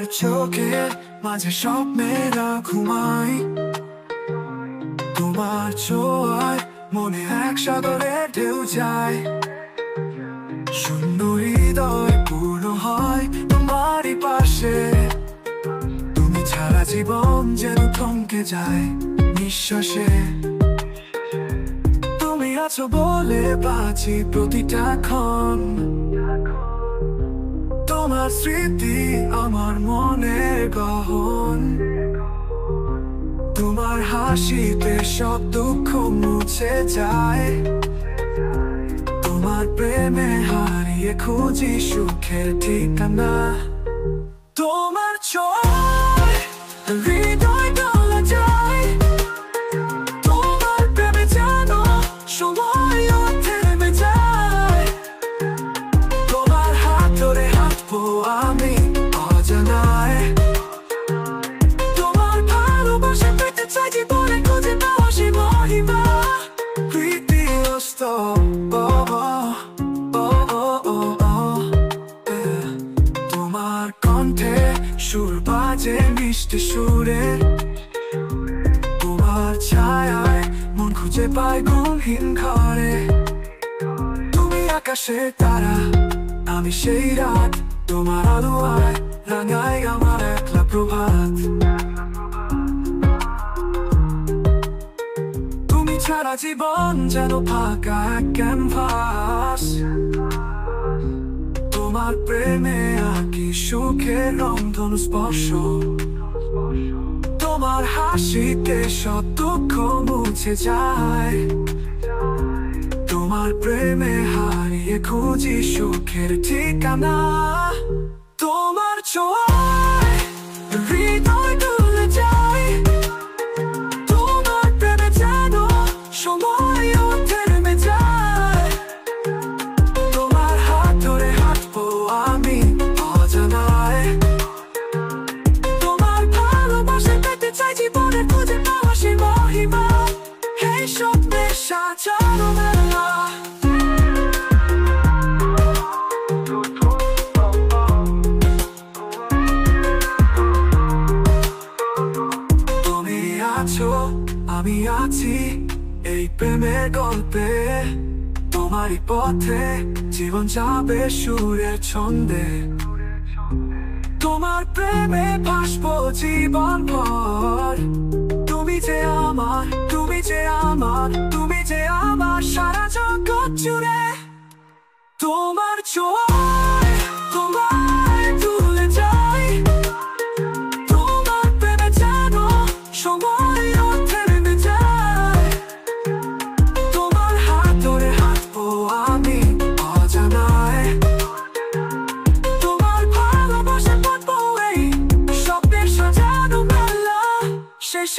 তোমার চোখের মাঝে স্বপ্নেরা ঘুমাই, তোমার ছোঁয়ায় মনে এক সাগরের ঢেউ যায়। শূন্য হৃদয় পূর্ণ হয় তোমারই পাশে, তুমি ছাড়া জীবন যেন থমকে যায় নিঃশ্বাসে। তুমি আছো বলে বাঁচি প্রতিটা ক্ষণ, তোমার স্মৃতি আমার মনের গহন। তোমার হাসিতে সব দুঃখ মুছে যায়, তোমার প্রেমে হারিয়ে খুঁজি সুখের ঠিকানা। তোমার ছোঁয়ায় হৃদয় গলে যায়, তোমার প্রেমে যেন সময়ও থেমে যায়। তোমার হাত ধরে হাঁটবো আমি অজানায়, তোমার ভালোবাসা পেতে চাই জীবনে খুঁজে পাওয়া সে মহিমা। প্রীতি তোমার কণ্ঠে সুর বাজে মিষ্টি সুরে, তোমার ছায়ায় মন খুঁজে পায় ঘুমহীন ঘরে। তুমি আকাশের তারা, আমি সেই রাত, তোমার আলোয় রাঙায় আমার একলা প্রভাত। তুমি ছাড়া জীবন যেন ফাঁকা এক ক্যানভাস, তোমার প্রেমে আঁকি সুখের রংধনু স্পর্শ। তোমার হাসিতে সব দুঃখ মুছে যায়, তোমার প্রেমে হারিয়ে খুঁজি সুখের ঠিকানা। তোমার ছোঁয়ায় হৃদয় গলে যায়, তোমার প্রেমে যেন সময়ও থেমে যায়। তোমার হাত ধরে হাঁটবো আমি অজানায়, তোমার ভালোবাসা পেতে চাই জীবনে খুঁজে পাওয়া সে মহিমা। এই স্বপ্নের সাজানো মেলা, তুমি আছো আমি আছি এই প্রেমের গল্পে। তোমারই পথে জীবন যাবে সুরের ছন্দে, তোমার প্রেমে ভাসবো জীবন ভর। তুমি যে আমার, তুমি যে আমার, তুমি যে আমার সারা জগৎ জুড়ে। তোমার ছোঁয়ায় তোমায় তুলে যাই, তোমার প্রেমে যেন সময়ও থেমে যায়। তোমার হাত ধরে হাঁটবো আমি অজানায়, তোমার ভালোবাসা পাবো এই স্বপ্নের সাজানো মেলা। শেষ